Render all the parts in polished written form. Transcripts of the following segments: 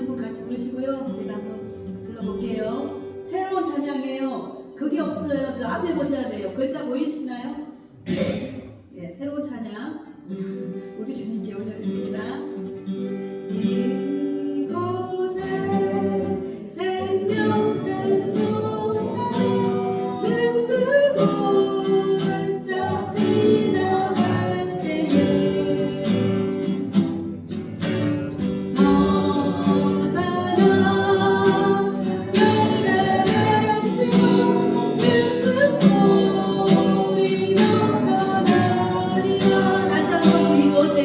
분 같이 부르시고요. 제가 한번 불러볼게요. 새로운 찬양이에요. 그게 없어요. 저 앞에 보셔야 돼요. 글자 보이시나요? 네, 새로운 찬양. 우리 주님께 올려드립니다. 이곳에 생명샘 솟아 눈물 번쩍 지나갈 때에 너잖아 열매를 치고 웃음소리 넘쳐나리라. 다시 한번 이곳에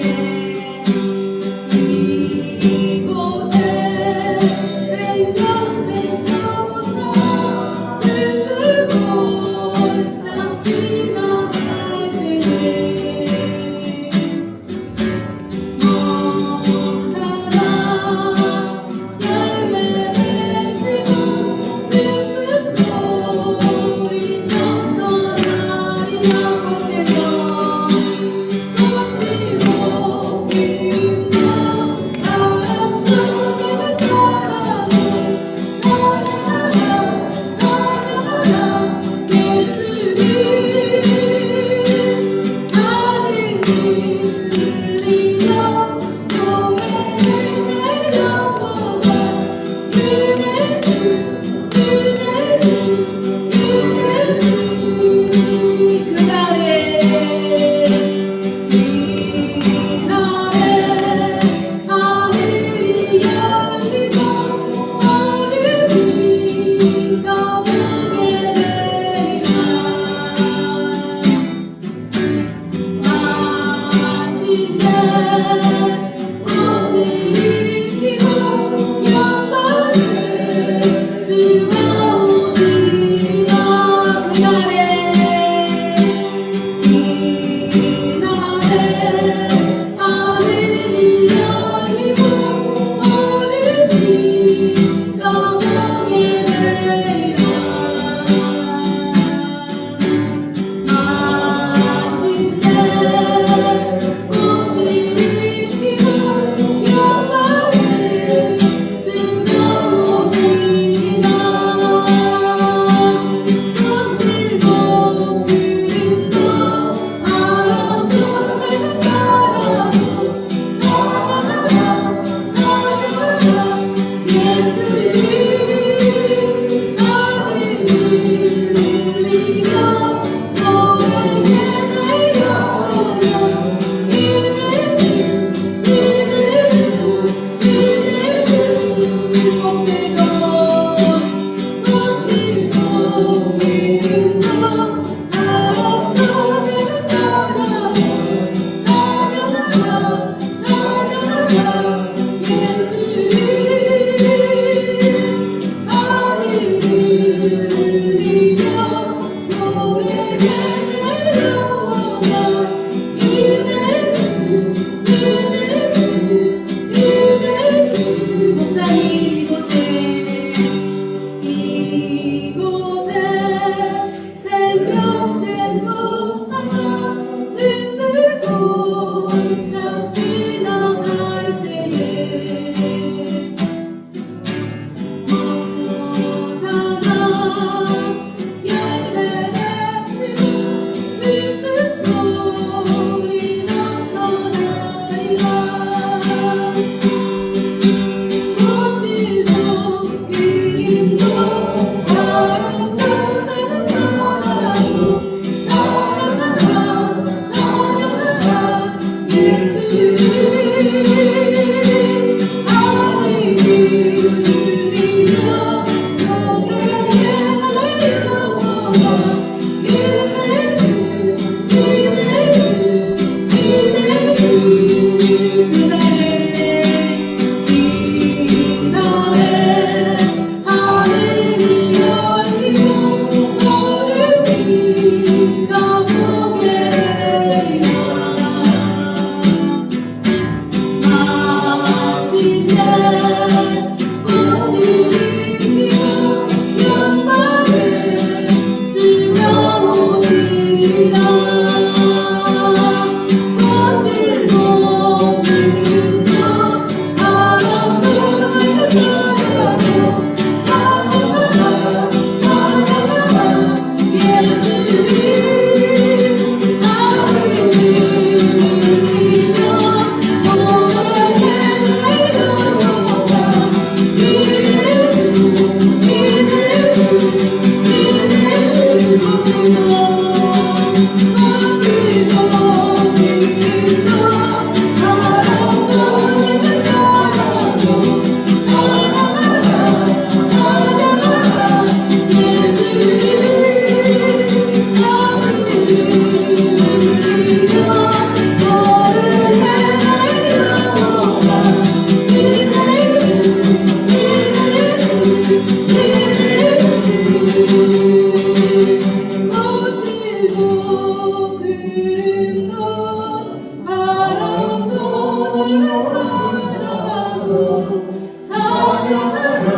찬양하라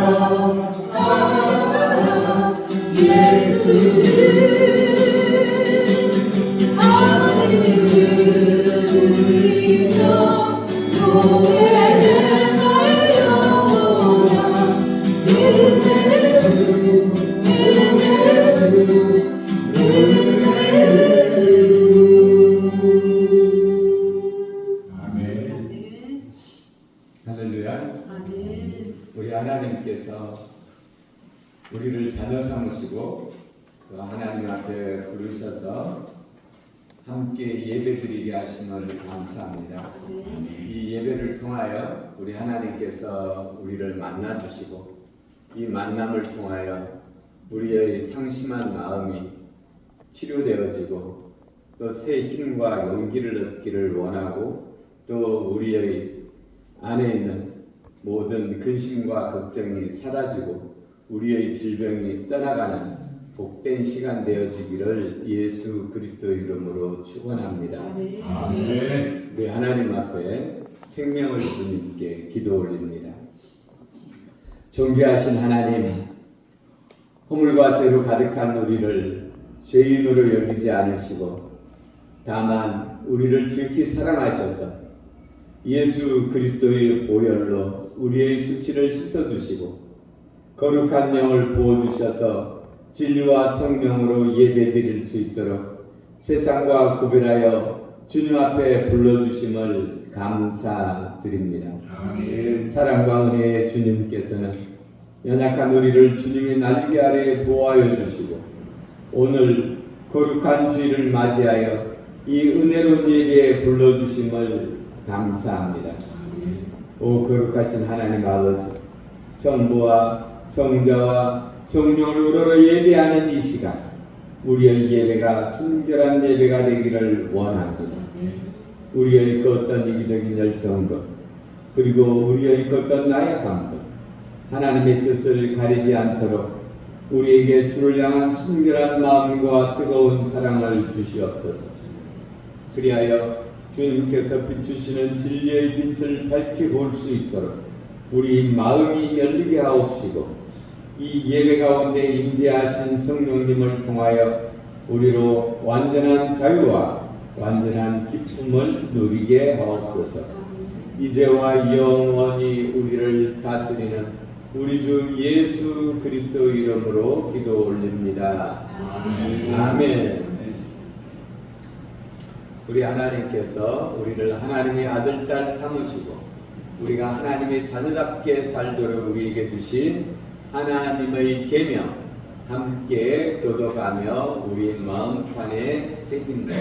찬양하라 예수를 하늘을 울리며 노래해 나의 영혼아 은혜 주 은혜 주 은혜 주 아멘. 할렐루야. 아멘. 우리 하나님께서 우리를 자녀 삼으시고 또 하나님 앞에 부르셔서 함께 예배드리게 하심을 감사합니다. 이 예배를 통하여 우리 하나님께서 우리를 만나 주시고 이 만남을 통하여 우리의 상심한 마음이 치료되어지고 또 새 힘과 용기를 얻기를 원하고 또 우리의 안에 있는 모든 근심과 걱정이 사라지고 우리의 질병이 떠나가는 복된 시간 되어지기를 예수 그리스도 이름으로 축원합니다. 아멘. 우리 하나님 앞에 생명을 주님께 기도 올립니다. 존귀하신 하나님, 허물과 죄로 가득한 우리를 죄인으로 여기지 않으시고 다만 우리를 지극히 사랑하셔서 예수 그리스도의 보혈로 우리의 수치를 씻어주시고 거룩한 영을 부어주셔서 진리와 성령으로 예배드릴 수 있도록 세상과 구별하여 주님 앞에 불러주심을 감사드립니다. 아멘. 사랑과 은혜의 주님께서는 연약한 우리를 주님의 날개 아래에 보호하여 주시고 오늘 거룩한 주일을 맞이하여 이 은혜로운 예배에 불러주심을 감사합니다. 오 거룩하신 하나님 아버지, 성부와 성자와 성령을 우러러 예배하는 이 시간, 우리의 예배가 순결한 예배가 되기를 원합니다. 우리의 그 어떤 이기적인 열정도 그리고 우리의 그 어떤 나약함도 하나님의 뜻을 가리지 않도록 우리에게 주를 향한 순결한 마음과 뜨거운 사랑을 주시옵소서. 그리하여 주님께서 비추시는 진리의 빛을 밝히 볼 수 있도록 우리 마음이 열리게 하옵시고 이 예배 가운데 임재하신 성령님을 통하여 우리로 완전한 자유와 완전한 기쁨을 누리게 하옵소서. 이제와 영원히 우리를 다스리는 우리 주 예수 그리스도 이름으로 기도 올립니다. 아멘. 우리 하나님께서 우리를 하나님의 아들, 딸 삼으시고 우리가 하나님의 자녀답게 살도록 우리에게 주신 하나님의 계명 함께 교도하며 우리 마음판에 새깁니다.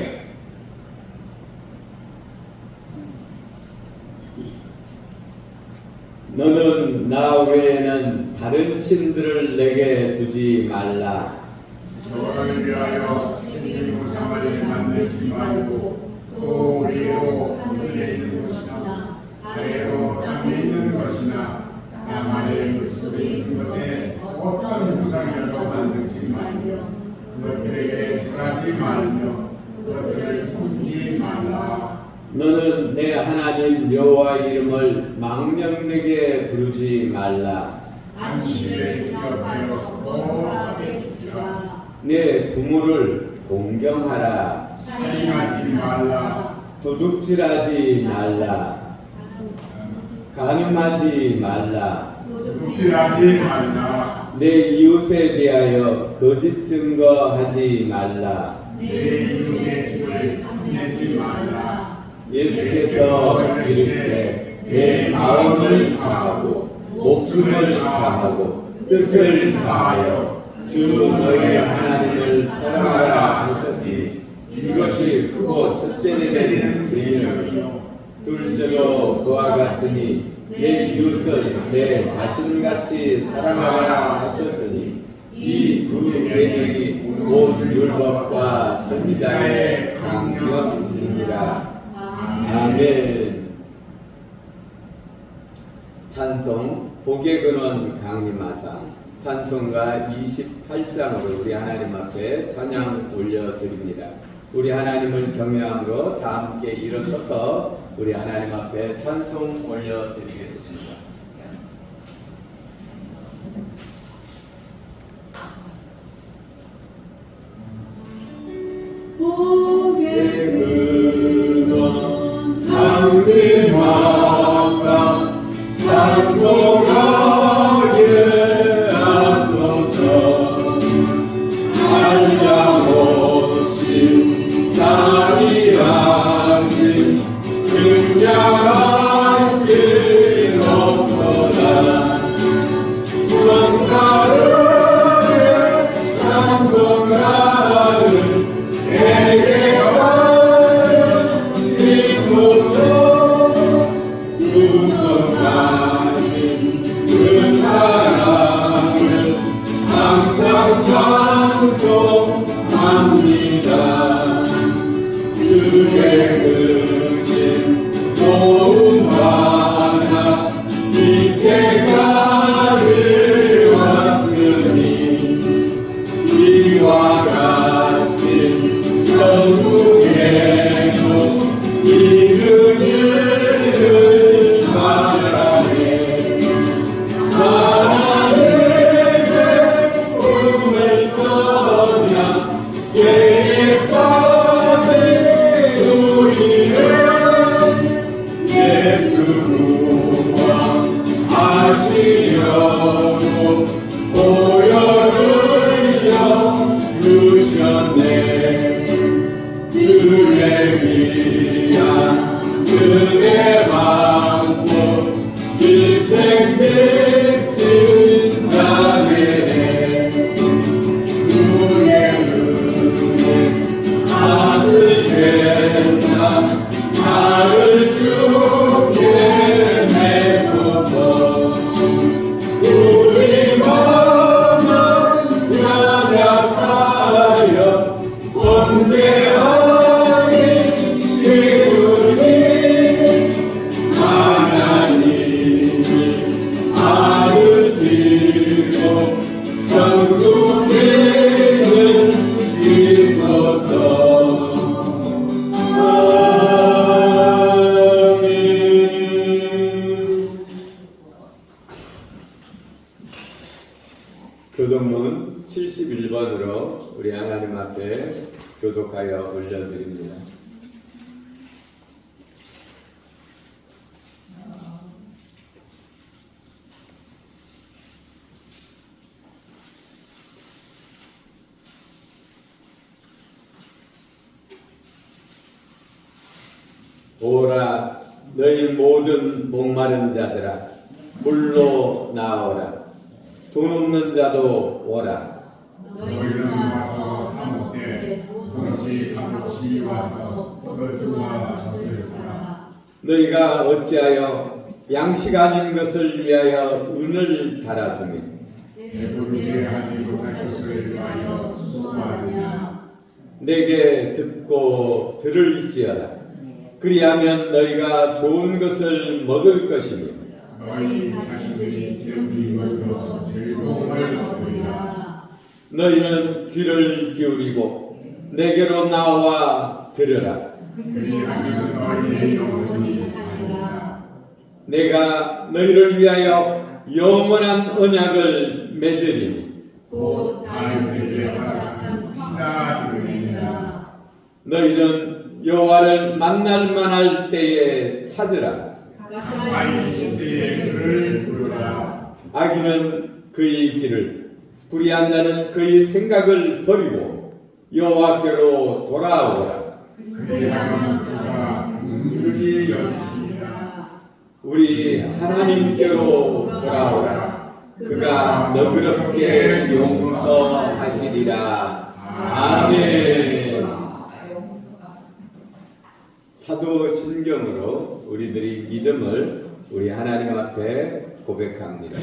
너는 나 외에는 다른 신들을 내게 두지 말라. 저를 위하여 생긴 우상을 만들지 말고 또 우리로 하늘에 있는 것이나 아래로 땅에 있는 것이나 땅 아래 물속에 있는 것에 어떤 우상이라도 만들지 말며 그것들에게 절하지 말며 그것들을 섬기지 말라. 너는 내 하나님 여호와 이름을 망령되게 부르지 말라. 안식일을 기억하여 거룩하게 지키라. 내 부모를 공경하라. 살인하지 말라. 도둑질하지 말라. 간음하지 말라. 도둑질하지 말라. 내 이웃에 대하여 거짓 증거하지 말라. 내 이웃의 집을 탐내지 말라. 예수께서 이르시되 내 마음을 다하고 목숨을 다하고 뜻을 다하여 주 너희 하나님을 사랑하라 하셨으니 이것이 크고 첫째에 되는 계명이요 둘째로 그와 같으니 내 이웃을 내 자신같이 사랑하라 하셨으니 이 두 계명이 온 율법과 선지자의 강령이니라. 아멘. 찬송 복의 근원 강림하사 찬송가 28장으로 우리 하나님 앞에 찬양 올려드립니다. 우리 하나님을 경외함으로 다 함께 일어서서 우리 하나님 앞에 찬송 올려드리겠습니다. 찬송하게 하소서. 한량없이 자비하신 증량한 길 없도다. 천사를 찬송하는 내게 지소서. 구속하신 그 사랑을 항상 찬송합니다. 주의 크신 좋은 바다 이때까지 왔으니 이와 같이 천국에도 이르기를 바라네. 하나님의 꿈을 떠나 죄에 빠진 우리를 예수 구원하시려고 보혈을 주셨네. 주의 위한 그의 방법 일생 빚진 자에게 주의 은혜 사슬계산 나를 주게 내소서. 우리 마음은 연약하여 범죄하니 지우니 하나님이 아으시고 천국에는 지소서. 아멘. 교독문 71번으로 우리 하나님 앞에 교독하여 올려드립니다. 오라 너희 모든 목마른 자들아 물로 나오라. 돈 없는 자도 오라. 너희는 와서 사먹되 동시 한없이 와서 포도주와 젖을 사라. 너희가 어찌하여 양식 아닌 것을 위하여 은을 달아주니 배부르게 하지 못할 것을 위하여 수고하느냐. 내게 듣고 들을지어다. 그리하면 너희가 좋은 것을 먹을 것이니 너희 자신들이 기름진 것으로 즐거움을 얻으리라. 너희는 귀를 기울이고 내게로 나와 들으라. 그리하면 너희의 영혼이 살리라. 내가 너희를 위하여 영원한 언약을 맺으리니 곧 다윗에게 허락한 피자 은혜니라. 너희는 여호와를 만날 만할 때에 찾으라. 가까이 계시의 그를 부르라. 악인은 그의 길을 불의한 자는 그의 생각을 버리고 여호와께로 돌아오라. 그리하면 그가 긍휼히 여기시리라. 우리 하나님께로 돌아오라. 그가 너그럽게 용서하시리라. 아멘. 사도신경으로 우리들이 믿음을 우리 하나님 앞에 고백합니다.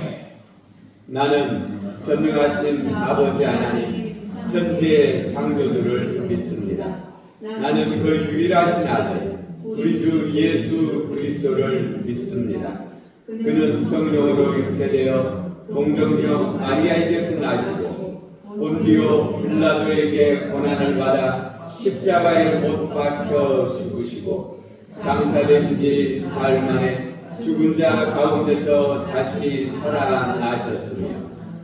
나는 전능하신 아버지 하나님 천지의 창조주를 믿습니다. 나는 그 유일하신 아들 우리 주 예수 그리스도를 믿습니다. 그는 성령으로 잉태되어 동정녀 마리아에게서 나시고 본디오 빌라도에게 고난을 받아 십자가에 못 박혀 죽으시고 장사된 지 사흘 만에 죽은 자 가운데서 다시 살아나셨으며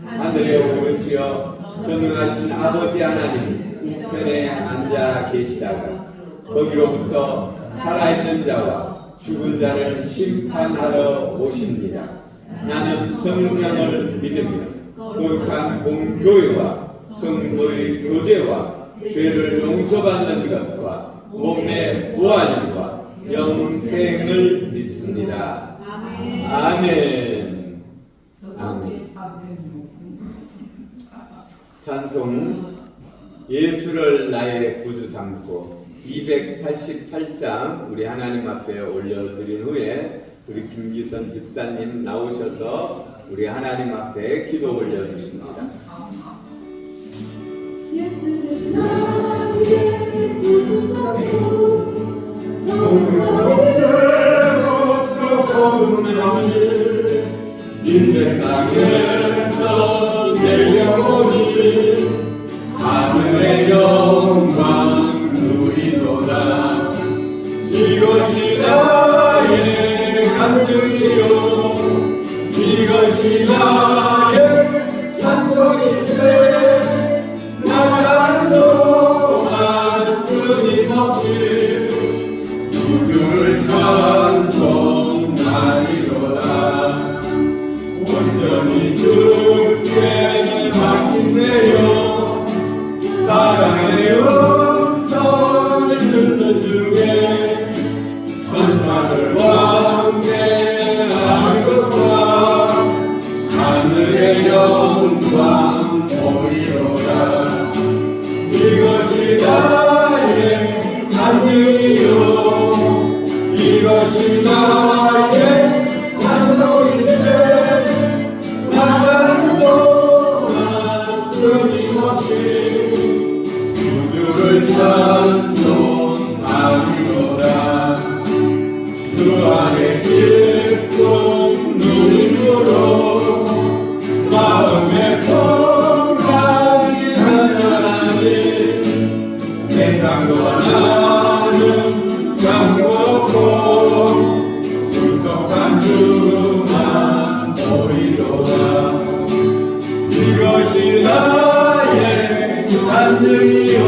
하늘에 오르시어 전능하신 아버지 하나님 우편에 앉아 계시다가 거기로부터 살아있는 자와 죽은 자를 심판하러 오십니다. 나는 성령을 믿으며 거룩한 공교회와 성도의 교제와 죄를 용서받는 것과 몸의 부활과 영생을 믿습니다. 아멘. 아멘. 찬송 예수를 나의 구주 삼고 288장 우리 하나님 앞에 올려드린 후에 우리 김기선 집사님 나오셔서 우리 하나님 앞에 기도 올려주십니다. 예수를 나의 구주 삼고 성령으로서 거듭나니 이 세상에서 내려오니 하늘의 영광 누리도다. 이것이 나의 간증이요 이것이 나의 찬송이세. 나 사는 동안 끊임없이 주를 찬송하리로다. 온전히 주께 맡기네요. 사랑의 음성을 듣는 중에 천사들 왕래하는 것과 하늘의 영광 보이로다. 이것이 나의 찬송이요 이것이 나의 찬송이세. 나 사는 동안 끊임없이 주를 찬송하리로다. 주 안에 기쁨 누림으로 마음의 평강이 찬란하니 세상과 나는 경고고 주석한 주만 보이도다. 이것이 나의 간증이요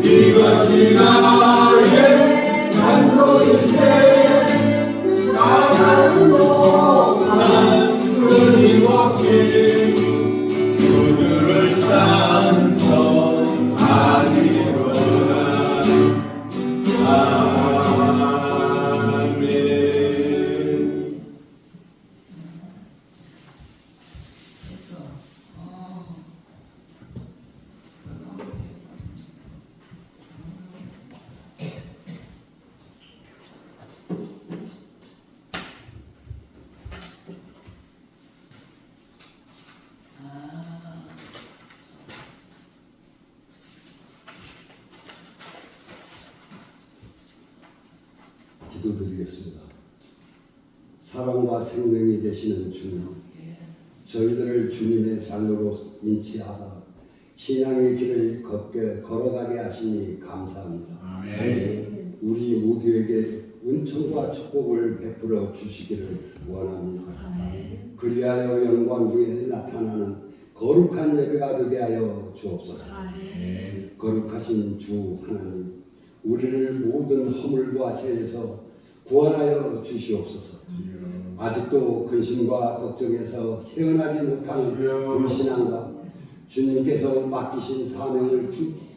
이것이 나의 찬송이세. 나 사는 동안 끊임없이 주를 찬송하리로다. 아멘. 기도드리겠습니다. 사랑과 생명이 되시는 주님, 저희들을 주님의 자녀로 인치하사 신앙의 길을 걸어가게 하시니 감사합니다. 아멘. 우리 모두에게 은총과 축복을 베풀어 주시기를 원합니다. 그리하여 영광 중에 나타나는 거룩한 예배가 되게 하여 주옵소서. 거룩하신 주 하나님, 우리를 모든 허물과 죄에서 구원하여 주시옵소서. 아직도 근심과 걱정에서 헤어나지 못하는 불신앙과 주님께서 맡기신 사명을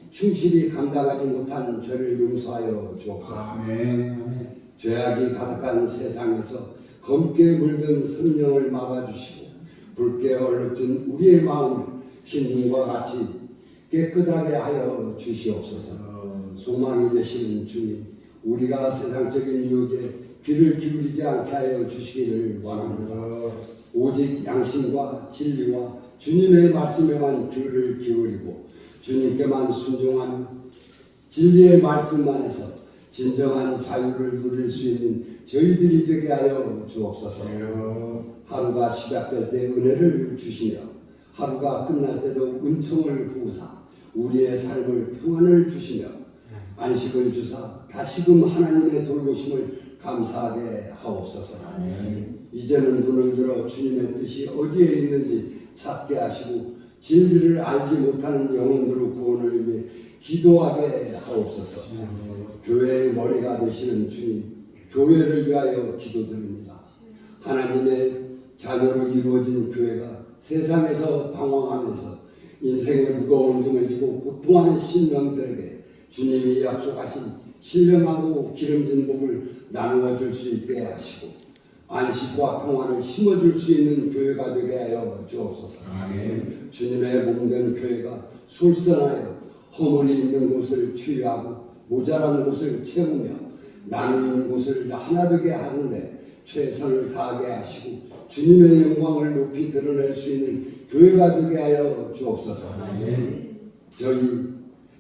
충실히 감당하지 못한 죄를 용서하여 주옵소서. 아멘. 죄악이 가득한 세상에서 검게 물든 성령을 막아주시고 붉게 얼룩진 우리의 마음을 흰눈과 같이 깨끗하게 하여 주시옵소서. 소망이 되시는 주님, 우리가 세상적인 유혹에 귀를 기울이지 않게 하여 주시기를 원합니다. 오직 양심과 진리와 주님의 말씀에만 귀를 기울이고 주님께만 순종하며 진리의 말씀 안에서 진정한 자유를 누릴 수 있는 저희들이 되게 하여 주옵소서. 하루가 시작될 때 은혜를 주시며 하루가 끝날 때도 은총을 부으사 우리의 삶을 평안을 주시며 안식을 주사 다시금 하나님의 돌보심을 감사하게 하옵소서. 이제는 눈을 들어 주님의 뜻이 어디에 있는지 찾게 하시고 진리를 알지 못하는 영혼들의 구원을 위해 기도하게 하옵소서. 교회의 머리가 되시는 주님, 교회를 위하여 기도드립니다. 하나님의 자녀로 이루어진 교회가 세상에서 방황하면서 인생의 무거운 짐을 지고 고통하는 신령들에게 주님이 약속하신 신령하고 기름진 복을 나누어 줄 수 있게 하시고 안식과 평화를 심어줄 수 있는 교회가 되게 하여 주옵소서. 아멘. 주님의 몸된 교회가 솔선하여 허물이 있는 곳을 치유하고 모자란 곳을 채우며 나누는 곳을 하나 되게 하는데 최선을 다하게 하시고 주님의 영광을 높이 드러낼 수 있는 교회가 되게 하여 주옵소서. 아멘. 저희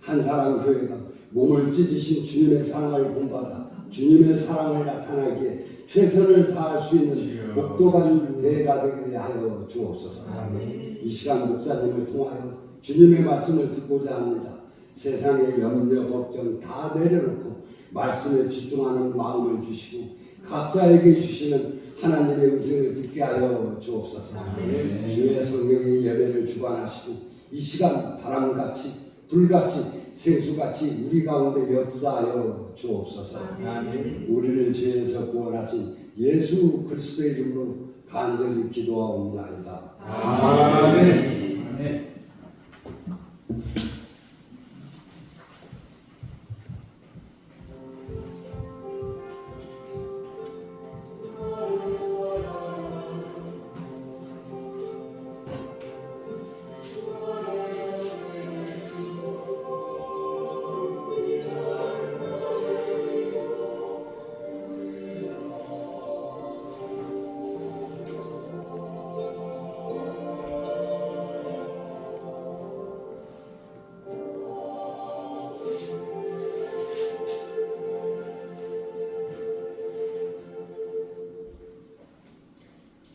한사람 교회가 몸을 찢으신 주님의 사랑을 본받아 주님의 사랑을 나타나기에 최선을 다할 수 있는 복도간 대회가 되게 하여 주옵소서. 아멘. 이 시간 목사님을 통하여 주님의 말씀을 듣고자 합니다. 세상의 염려 걱정 다 내려놓고 말씀에 집중하는 마음을 주시고 각자에게 주시는 하나님의 음성을 듣게 하여 주옵소서. 아멘. 주의 성령의 예배를 주관하시고 이 시간 바람같이 불같이 생수같이 우리 가운데 역사하여 주옵소서. 아멘. 우리를 죄에서 구원하신 예수 그리스도의 이름으로 간절히 기도하옵나이다. 아멘. 아멘.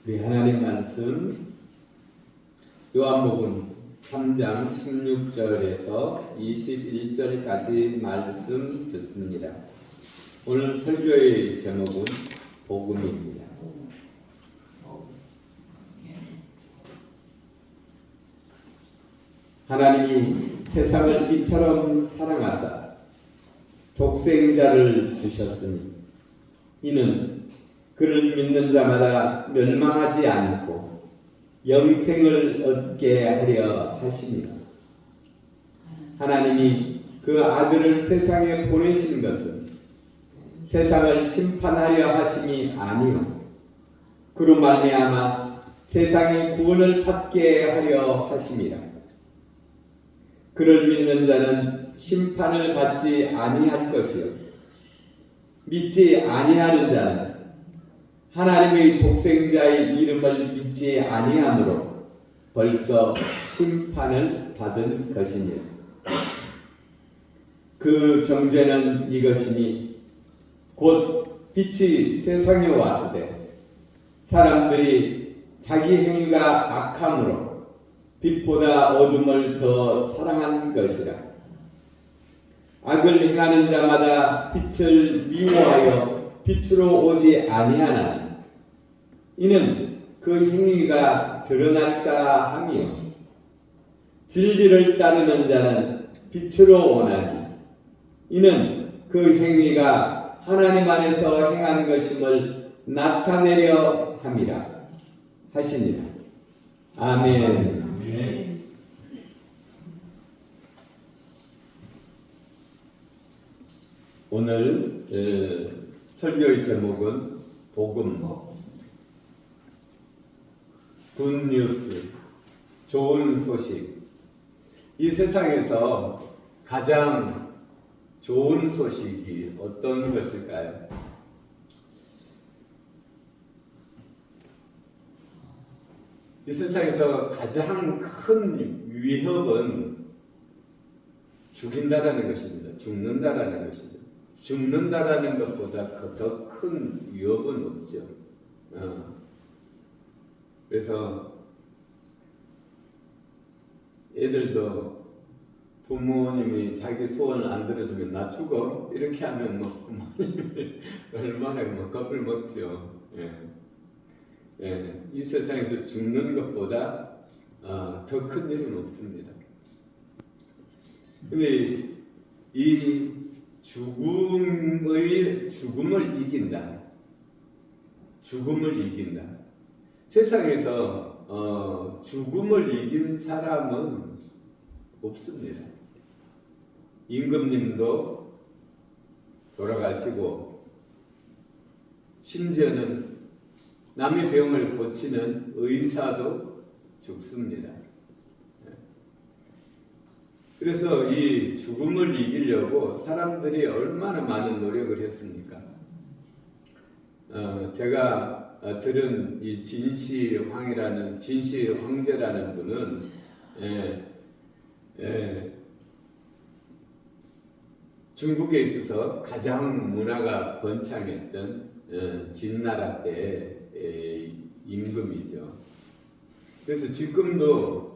우리 하나님 말씀 요한복음 3장 16절에서 21절까지 말씀 듣습니다. 오늘 설교의 제목은 복음입니다. 하나님이 세상을 이처럼 사랑하사 독생자를 주셨으니 이는 그를 믿는 자마다 멸망하지 않고 영생을 얻게 하려 하십니다. 하나님이 그 아들을 세상에 보내신 것은 세상을 심판하려 하심이 아니요 그로 말미암아 세상의 구원을 받게 하려 하심이라. 그를 믿는 자는 심판을 받지 아니할 것이요 믿지 아니하는 자는 하나님의 독생자의 이름을 믿지 아니하므로 벌써 심판을 받은 것이니라. 그 정죄는 이것이니 곧 빛이 세상에 왔으되 사람들이 자기 행위가 악함으로 빛보다 어둠을 더 사랑한 것이라. 악을 행하는 자마다 빛을 미워하여 빛으로 오지 아니하나니 이는 그 행위가 드러날까 하며 진리를 따르는 자는 빛으로 오나니 이는 그 행위가 하나님 안에서 행한 것임을 나타내려 함이라 하시니라. 아멘. 아멘. 오늘 설교의 제목은 복음, 굿뉴스, 좋은 소식. 이 세상에서 가장 좋은 소식이 어떤 것일까요? 이 세상에서 가장 큰 위협은 죽인다라는 것입니다. 죽는다라는 것이죠. 죽는다라는 것보다 더 큰 위협은 없죠. 그래서 애들도 부모님이 자기 소원을 안 들어주면 나 죽어 이렇게 하면 뭐 부모님이 얼마나 뭐 겁을 먹죠. 이 세상에서 죽는 것보다 더 큰 일은 없습니다. 근데 이 죽음을 이긴다. 죽음을 이긴다. 세상에서 죽음을 이긴 사람은 없습니다. 임금님도 돌아가시고 심지어는 남의 병을 고치는 의사도 죽습니다. 그래서 이 죽음을 이기려고 사람들이 얼마나 많은 노력을 했습니까? 제가 들은 이 진시 황제라는 분은 중국에 있어서 가장 문화가 번창했던 진나라 때의 임금이죠. 그래서 지금도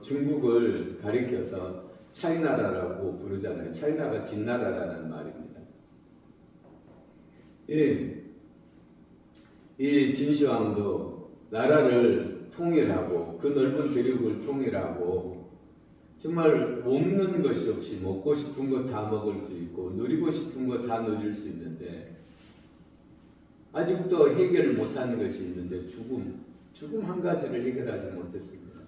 중국을 가리켜서 차이나라라고 부르잖아요. 차이나가 진나라라는 말입니다. 이 진시황도 나라를 통일하고 그 넓은 대륙을 통일하고 정말 없는 것이 없이 먹고 싶은 거 다 먹을 수 있고 누리고 싶은 거 다 누릴 수 있는데 아직도 해결을 못하는 것이 있는데 죽음 한 가지를 해결하지 못했습니다.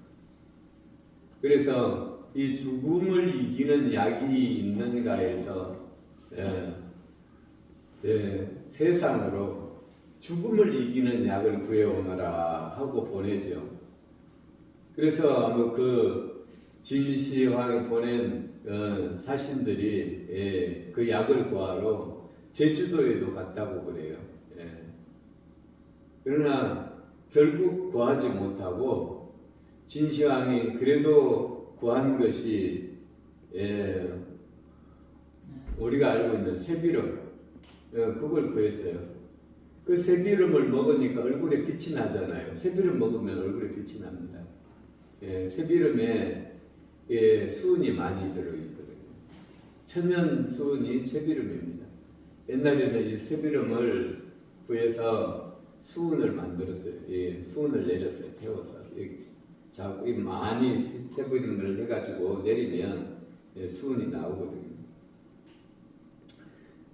그래서 이 죽음을 이기는 약이 있는가에서 세상으로 죽음을 이기는 약을 구해오너라 하고 보내죠. 그래서 그 진시황이 보낸 사신들이 그 약을 구하러 제주도에도 갔다고 그래요. 그러나 결국 구하지 못하고 진시황이 그래도 구한 것이 우리가 알고 있는 쇠비름 그걸 구했어요. 그 쇠비름을 먹으니까 얼굴에 빛이 나잖아요. 쇠비름 먹으면 얼굴에 빛이 납니다. 쇠비름에 수은이 많이 들어있거든요. 천연 수은이 쇠비름입니다. 옛날에는 이 쇠비름을 구해서 수은을 만들었어요. 수은을 내렸어요. 태워서 자꾸 많이 쇠비름을 해가지고 내리면 수은이 나오거든요.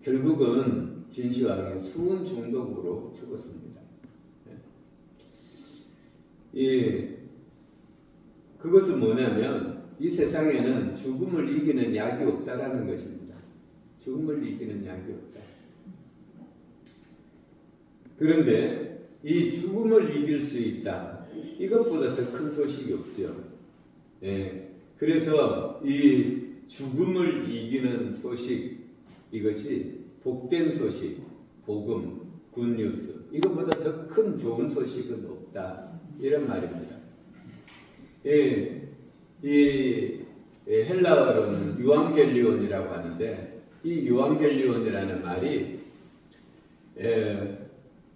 결국은 진시황이 수은 중독으로 죽었습니다. 그것은 뭐냐면 이 세상에는 죽음을 이기는 약이 없다라는 것입니다. 죽음을 이기는 약이 없다. 그런데 이 죽음을 이길 수 있다. 이것보다 더 큰 소식이 없죠. 그래서 이 죽음을 이기는 소식, 이것이 복된 소식, 복음, 굿뉴스, 이것보다 더 큰 좋은 소식은 없다. 이런 말입니다. 이 헬라어로는 유앙겔리온이라고 하는데 이 유앙겔리온이라는 말이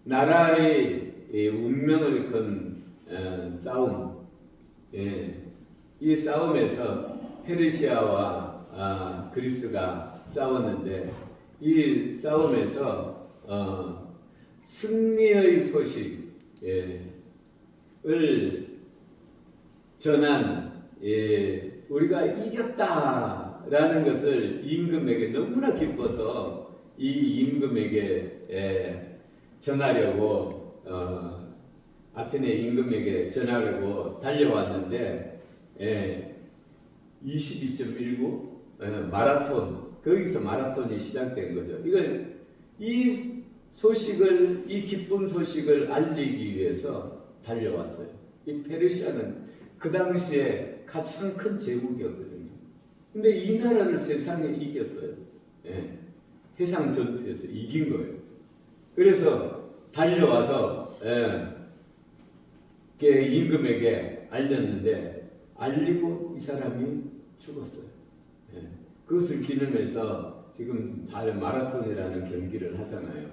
나라의 운명을 건 싸움, 이 싸움에서 페르시아와 그리스가 싸웠는데 이 싸움에서 승리의 소식을 전한 우리가 이겼다라는 것을 임금에게 너무나 기뻐서 이 임금에게 전하려고 아테네 임금에게 전하려고 달려왔는데 22.19 마라톤, 거기서 마라톤이 시작된 거죠. 이 소식을, 이 기쁜 소식을 알리기 위해서 달려왔어요. 이 페르시아는 그 당시에 가장 큰 제국이었거든요. 근데 이 나라를 세상에 이겼어요. 해상 전투에서 이긴 거예요. 그래서 달려와서 임금에게 알렸는데 알리고 이 사람이 죽었어요. 그것을 기념해서 지금 달 마라톤이라는 경기를 하잖아요.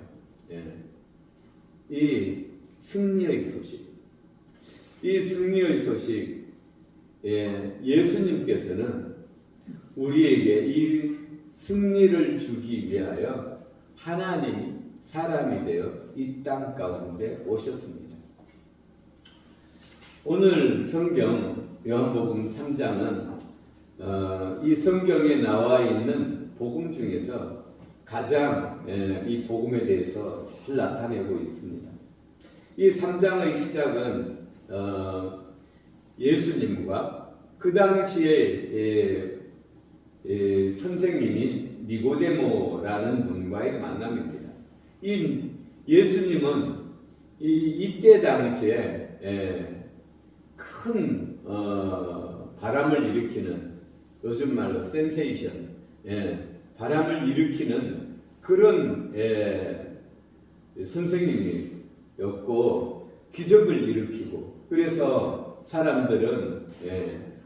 이 승리의 소식, 이 승리의 소식, 예수님께서는 우리에게 이 승리를 주기 위하여 하나님이 사람이 되어 이 땅 가운데 오셨습니다. 오늘 성경 요한복음 3장은 이 성경에 나와 있는 복음 중에서 가장 이 복음에 대해서 잘 나타내고 있습니다. 이 3장의 시작은 예수님과 그 당시에 선생님인 니고데모라는 분과의 만남입니다. 이 예수님은 이때 당시에 큰 바람을 일으키는, 요즘 말로 센세이션, 바람을 일으키는 그런 선생님이었고 기적을 일으키고, 그래서 사람들은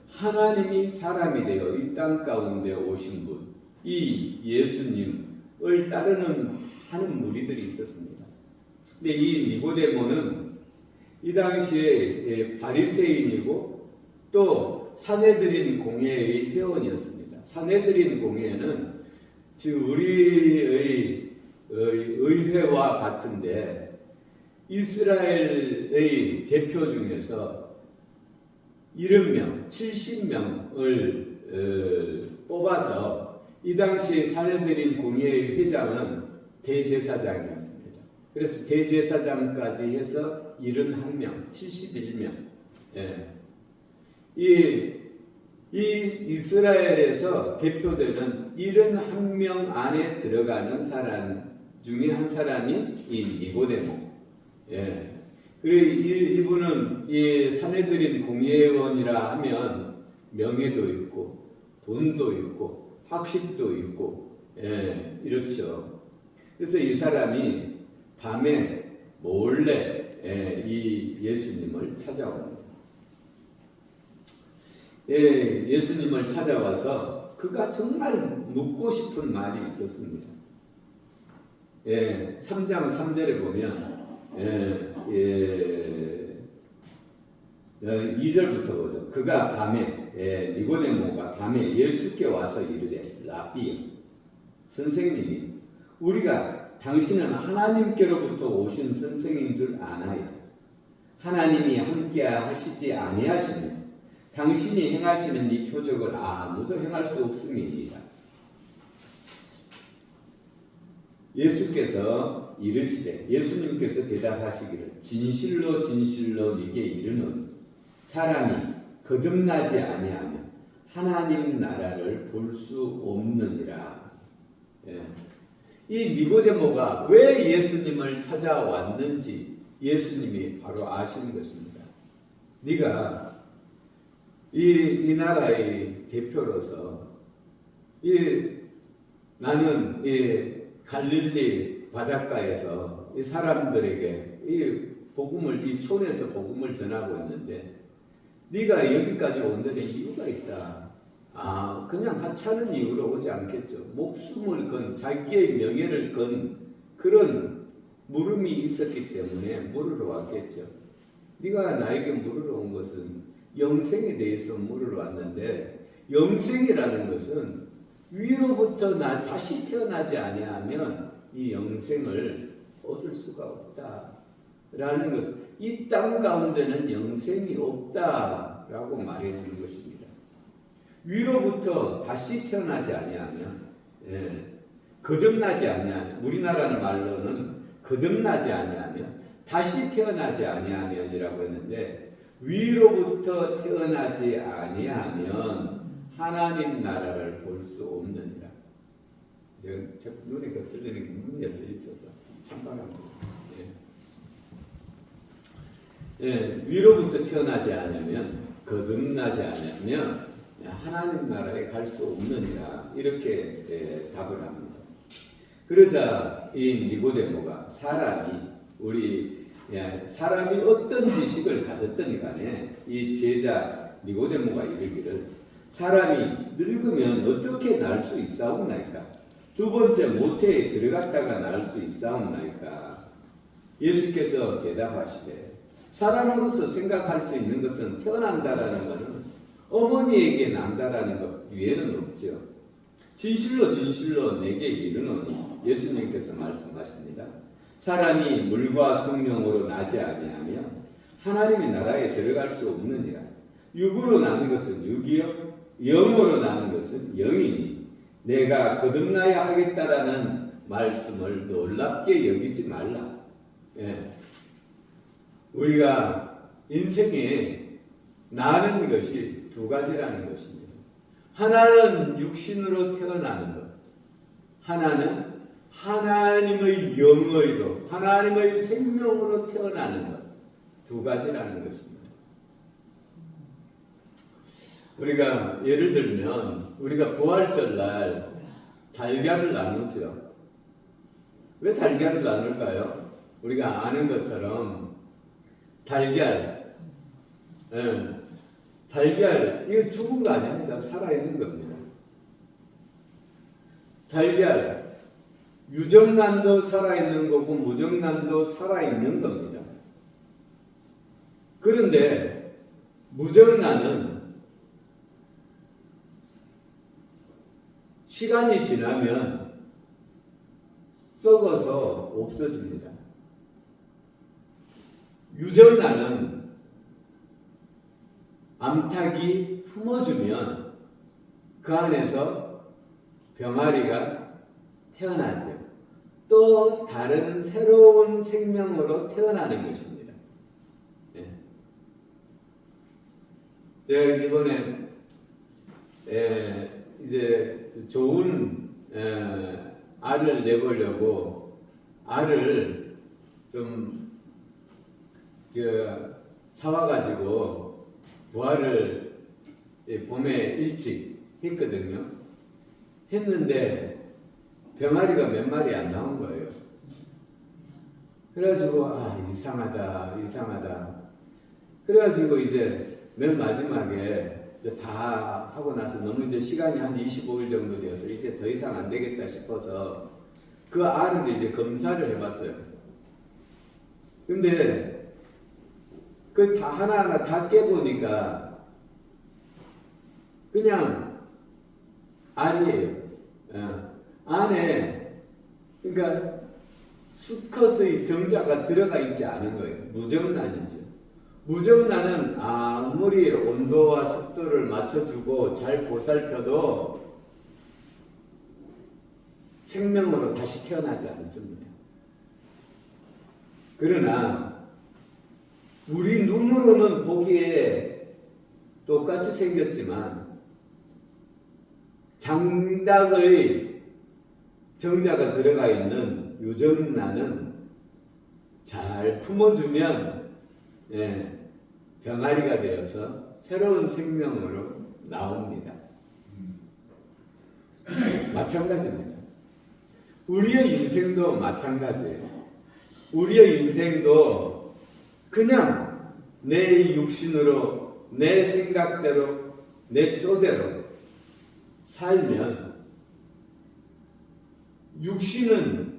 하나님이 사람이 되어 이 땅 가운데 오신 분, 이 예수님을 따르는 많은 무리들이 있었습니다. 근데 이 니고데모는 이 당시에 바리새인이고 또 사내들인 공회의 회원이었습니다. 사내들인 공회는 지금 우리의 의회와 같은데 이스라엘의 대표 중에서 70명, 70명을 뽑아서 이 당시 사내들인 공회의 회장은 대제사장이었습니다. 그래서 대제사장까지 해서 71명, 71명. 이 이스라엘에서 대표되는 71명 안에 들어가는 사람 중에 한 사람이 이 니고데모. 그리고 이분은 이 사내들인 공회원이라 하면 명예도 있고 돈도 있고 학식도 있고 이렇죠. 그래서 이 사람이 밤에 몰래 이 예수님을 찾아옵니다. 예수님을 찾아와서 그가 정말 묻고 싶은 말이 있었습니다. 3장 3절에 보면 2절부터 보죠. 그가 밤에 니고데모가 밤에 예수께 와서 이르되 라삐 선생님이 우리가 당신은 하나님께로부터 오신 선생인 줄 아나이다. 하나님이 함께 하시지 아니하시면 당신이 행하시는 이 표적을 아무도 행할 수 없음이니이다. 예수께서 이르시되 예수님께서 대답하시기를 진실로 진실로 네게 이르노니 사람이 거듭나지 아니하면 하나님 나라를 볼 수 없느니라. 이 니고데모가 왜 예수님을 찾아왔는지 예수님이 바로 아시는 것입니다. 네가 이 나라의 대표로서 나는 갈릴리 바닷가에서 이 사람들에게 이 복음을 이 촌에서 복음을 전하고 있는데 네가 여기까지 온 데는 이유가 있다. 그냥 하찮은 이유로 오지 않겠죠. 목숨을 건 자기의 명예를 건 그런 물음이 있었기 때문에 물으러 왔겠죠. 네가 나에게 물으러 온 것은 영생에 대해서 물으러 왔는데 영생이라는 것은 위로부터 다시 태어나지 아니하면 이 영생을 얻을 수가 없다라는 것은 이 땅 가운데는 영생이 없다라고 말해주는 것입니다. 위로부터 다시 태어나지 아니하면 거듭나지 아니하면 우리나라는 말로는 거듭나지 아니하면 다시 태어나지 아니하면이라고 했는데 위로부터 태어나지 아니하면 하나님 나라를 볼 수 없느니라. 제 눈에 거슬리는 게 문이 열려 있어서 참관합니다. 위로부터 태어나지 않으면 거듭나지 않으면 하나님 나라에 갈 수 없느니라 이렇게 답을 합니다. 그러자 이 니고데모가 사람이 어떤 지식을 가졌더니 간에 이 제자 니고데모가 이르기를 사람이 늙으면 어떻게 날 수 있사옵나이까? 두 번째 모태에 들어갔다가 날 수 있사옵나이까? 예수께서 대답하시되 사람으로서 생각할 수 있는 것은 태어난다라는 것은 어머니에게 난다라는 것 위에는 없죠. 진실로 진실로 내게 이르노니 예수님께서 말씀하십니다. 사람이 물과 성령으로 나지 아니하면 하나님의 나라에 들어갈 수 없느니라. 육으로 나는 것은 육이요 영으로 나는 것은 영이니 내가 거듭나야 하겠다라는 말씀을 놀랍게 여기지 말라. 우리가 인생에 나는 것이 두 가지라는 것입니다. 하나는 육신으로 태어나는 것, 하나는 하나님의 영의로, 하나님의 생명으로 태어나는 것, 두 가지라는 것입니다. 우리가 예를 들면 우리가 부활절 날 달걀을 나누죠. 왜 달걀을 나눌까요? 우리가 아는 것처럼 달걀, 달걀 이거 죽은 거 아닙니다. 살아있는 겁니다. 달걀, 유정란도 살아있는 거고 무정란도 살아있는 겁니다. 그런데 무정란은 시간이 지나면 썩어서 없어집니다. 유정란은 암탉이 품어주면 그 안에서 병아리가 태어나죠. 또 다른 새로운 생명으로 태어나는 것입니다. 제가 이번에 이제 좋은 알을 내보려고 알을 좀 사와가지고 부화를 봄에 일찍 했거든요. 했는데 병아리가 몇 마리 안 나온 거예요. 그래가지고 이상하다. 그래가지고 이제 맨 마지막에 다 하고 나서 너무 이제 시간이 한 25일 정도 되어서 이제 더 이상 안 되겠다 싶어서 그 알을 이제 검사를 해봤어요. 근데 그걸 다 하나하나 다 깨보니까 그냥 알이에요. 안에 그러니까 수컷의 정자가 들어가 있지 않은 거예요. 무정란이죠. 무정란은 아무리 온도와 습도를 맞춰주고 잘 보살펴도 생명으로 다시 태어나지 않습니다. 그러나 우리 눈으로는 보기에 똑같이 생겼지만 장닭의 정자가 들어가 있는 유정란은 잘 품어주면 병아리가 되어서 새로운 생명으로 나옵니다. 마찬가지입니다. 우리의 인생도 마찬가지예요. 우리의 인생도 그냥 내 육신으로, 내 생각대로, 내 쪼대로 살면 육신은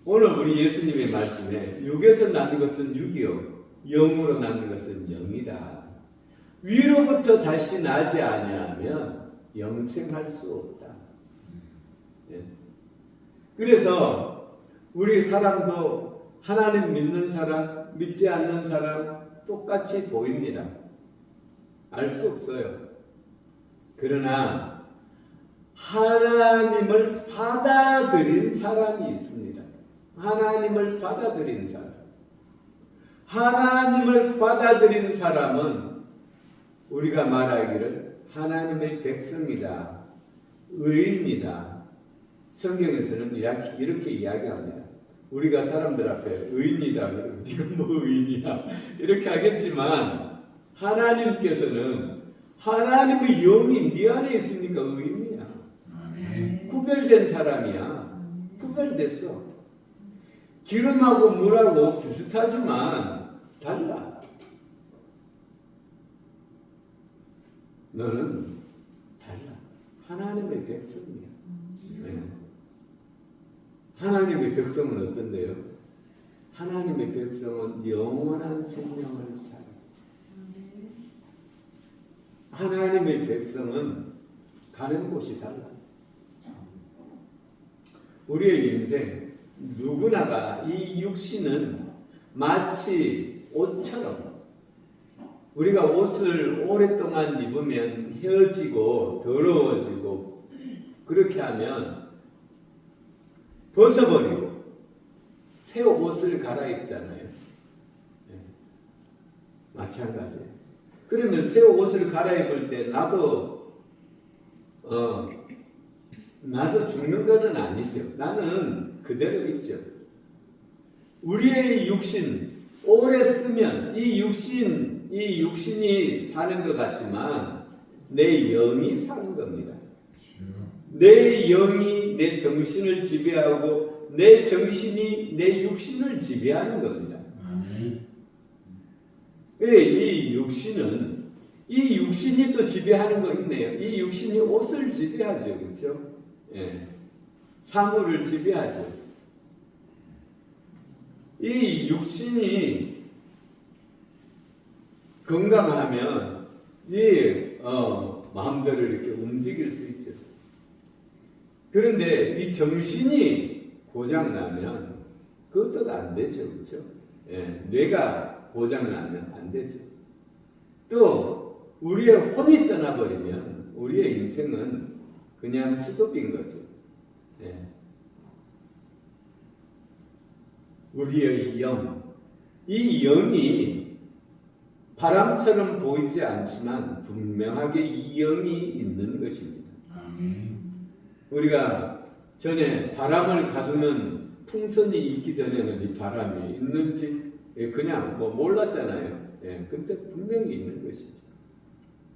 오늘 우리 예수님의 말씀에 육에서 낳는 것은 육이요 영으로 낳는 것은 영이다. 위로부터 다시 나지 아니하면 영생할 수 없다. 그래서 우리 사람도 하나님 믿는 사람, 믿지 않는 사람 똑같이 보입니다. 알 수 없어요. 그러나 하나님을 받아들인 사람이 있습니다. 하나님을 받아들인 사람. 하나님을 받아들인 사람은 우리가 말하기를 하나님의 백성이다. 의인이다. 성경에서는 이렇게 이야기합니다. 우리가 사람들 앞에 의인이다. 네가 뭐 의인이야. 이렇게 하겠지만 하나님께서는 하나님의 영이 네 안에 있으니까 의인이야. 구별된 사람이야. 구별됐어. 기름하고 물하고 비슷하지만 달라. 너는 달라. 하나님의 백성이야. 하나님의 백성은 어떤데요? 하나님의 백성은 영원한 생명을 살아. 하나님의 백성은 가는 곳이 달라. 우리의 인생 누구나가 이 육신은 마치 옷처럼 우리가 옷을 오랫동안 입으면 헤어지고 더러워지고 그렇게 하면 벗어버리고 새 옷을 갈아입잖아요. 마찬가지예요. 그러면 새 옷을 갈아입을 때 나도 죽는 거는 아니죠. 나는 그대로 있죠. 우리의 육신 오래 쓰면 이 육신이 사는 것 같지만 내 영이 사는 겁니다. 내 영이 내 정신을 지배하고 내 정신이 내 육신을 지배하는 겁니다. 이 육신이 또 지배하는 거 있네요. 이 육신이 옷을 지배하죠, 그렇죠? 예, 사물을 지배하죠. 이 육신이 건강하면 마음대로 이렇게 움직일 수 있죠. 그런데 이 정신이 고장 나면 그것도 안 되죠, 그렇죠? 예, 뇌가 고장 나면 안 되죠. 또 우리의 혼이 떠나버리면 우리의 인생은 그냥 스톱인 거죠. 예. 우리의 영, 이 영이 바람처럼 보이지 않지만 분명하게 이 영이 있는 것입니다. 우리가 전에 바람을 가두는 풍선이 있기 전에는 이 바람이 있는지 그냥 몰랐잖아요. 예, 근데 분명히 있는 것이죠.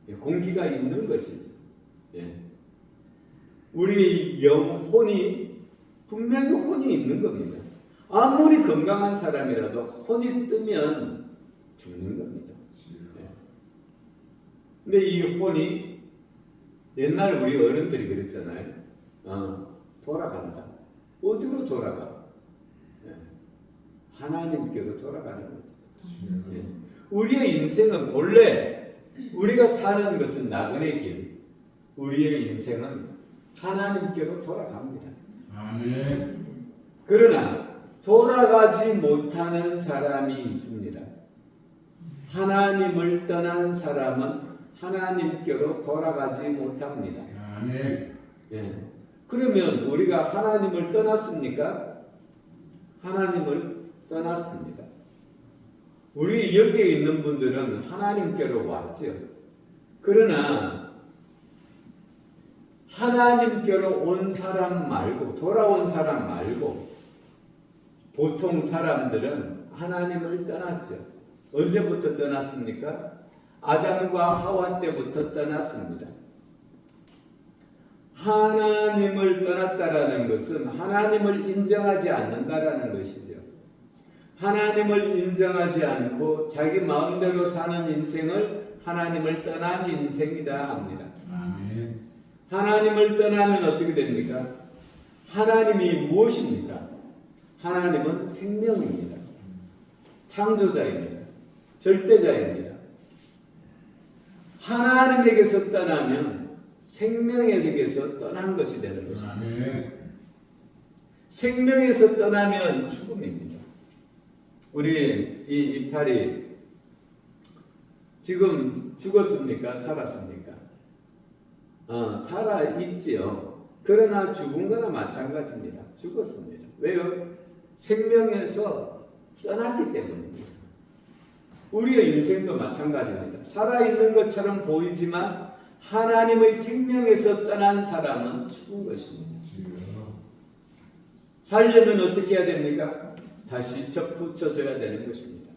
예, 공기가 있는 것이죠. 예. 우리 영혼이 분명히 혼이 있는 겁니다. 아무리 건강한 사람이라도 혼이 뜨면 죽는 겁니다. 예. 근데 이 혼이 옛날 우리 어른들이 그랬잖아요. 돌아간다. 어디로 돌아가? 예. 하나님께로 돌아가는 거죠. 예. 우리의 인생은 본래 우리가 사는 것은 나그네 길. 우리의 인생은 하나님께로 돌아갑니다. 아멘. 그러나 돌아가지 못하는 사람이 있습니다. 하나님을 떠난 사람은 하나님께로 돌아가지 못합니다. 아멘. 예. 그러면 우리가 하나님을 떠났습니까? 하나님을 떠났습니다. 우리 여기에 있는 분들은 하나님께로 왔죠. 그러나 하나님께로 온 사람 말고, 돌아온 사람 말고 보통 사람들은 하나님을 떠났죠. 언제부터 떠났습니까? 아담과 하와 때부터 떠났습니다. 하나님을 떠났다라는 것은 하나님을 인정하지 않는다라는 것이죠. 하나님을 인정하지 않고 자기 마음대로 사는 인생을 하나님을 떠난 인생이다 합니다. 아멘. 하나님을 떠나면 어떻게 됩니까? 하나님이 무엇입니까? 하나님은 생명입니다. 창조자입니다. 절대자입니다. 하나님에게서 떠나면 생명에게서 떠난 것이 되는 것이죠. 아멘. 생명에서 떠나면 죽음입니다. 우리 이 이파리 지금 죽었습니까? 살았습니까? 살아있지요. 그러나 죽은 거나 마찬가지입니다. 죽었습니다. 왜요? 생명에서 떠났기 때문입니다. 우리의 인생도 마찬가지입니다. 살아있는 것처럼 보이지만 하나님의 생명에서 떠난 사람은 죽은 것입니다. 살려면 어떻게 해야 됩니까? 다시 접붙여져야 되는 것입니다.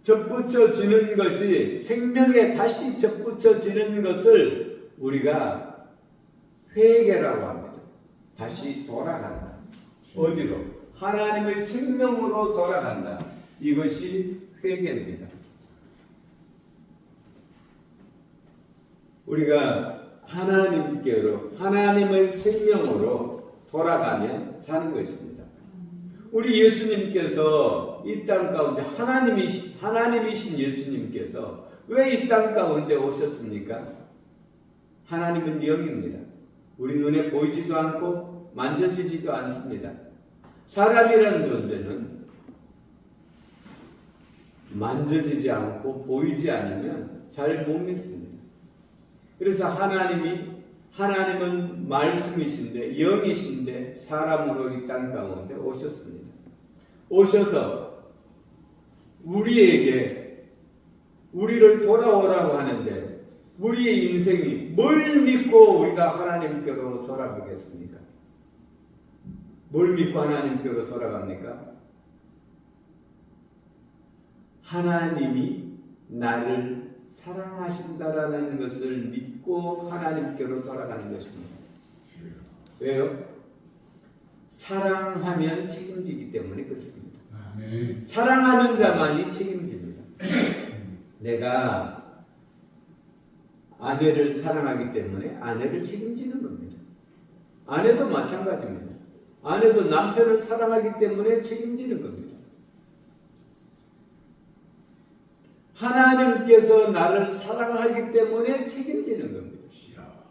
접붙여지는 것이 생명에 다시 접붙여지는 것을 우리가 회개라고 합니다. 다시 돌아간다. 어디로? 하나님의 생명으로 돌아간다. 이것이 회개입니다. 우리가 하나님께로, 하나님의 생명으로 돌아가면 사는 것입니다. 우리 예수님께서 이 땅 가운데 하나님이신 예수님께서 왜 이 땅 가운데 오셨습니까? 하나님은 영입니다. 우리 눈에 보이지도 않고 만져지지도 않습니다. 사람이라는 존재는 만져지지 않고 보이지 않으면 잘 못 믿습니다. 그래서 하나님은 말씀이신데 영이신데 사람으로 이 땅 가운데 오셨습니다. 오셔서 우리에게 우리를 돌아오라고 하는데 우리의 인생이 뭘 믿고 우리가 하나님께로 돌아가겠습니까? 뭘 믿고 하나님께로 돌아갑니까? 하나님이 나를 사랑하신다라는 것을 믿고 하나님께로 돌아가는 것입니다. 왜요? 사랑하면 책임지기 때문에 그렇습니다. 사랑하는 자만이 책임집니다. 내가 아내를 사랑하기 때문에 아내를 책임지는 겁니다. 아내도 마찬가지입니다. 아내도 남편을 사랑하기 때문에 책임지는 겁니다. 하나님께서 나를 사랑하기 때문에 책임지는 겁니다.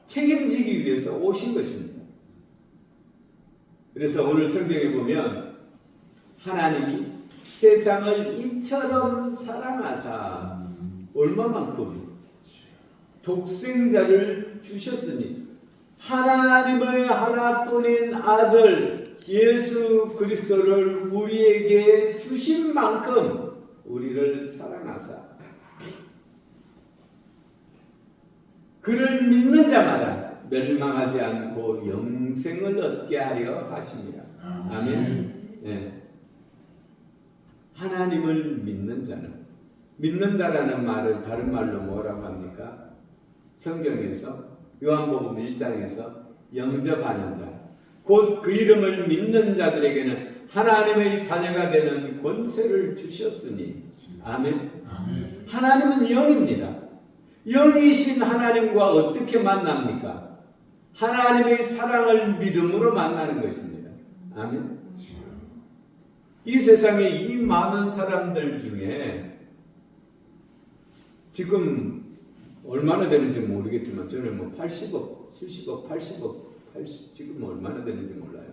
책임지기 위해서 오신 것입니다. 그래서 오늘 성경에 보면 하나님이 세상을 이처럼 사랑하사 얼마만큼 독생자를 주셨으니 하나님의 하나뿐인 아들 예수 그리스도를 우리에게 주신 만큼 우리를 사랑하사 그를 믿는 자마다 멸망하지 않고 영생을 얻게 하려 하십니다. 아멘. 네. 하나님을 믿는 자는, 믿는다라는 말을 다른 말로 뭐라고 합니까? 성경에서 요한복음 1장에서 영접하는 자, 곧 그 이름을 믿는 자들에게는 하나님의 자녀가 되는 권세를 주셨으니. 아멘. 하나님은 영입니다. 영이신 하나님과 어떻게 만납니까? 하나님의 사랑을 믿음으로 만나는 것입니다. 아멘. 이 세상에 이 많은 사람들 중에 지금 얼마나 되는지 모르겠지만 저는 뭐 80억, 70억, 80억, 지금 얼마나 되는지 몰라요.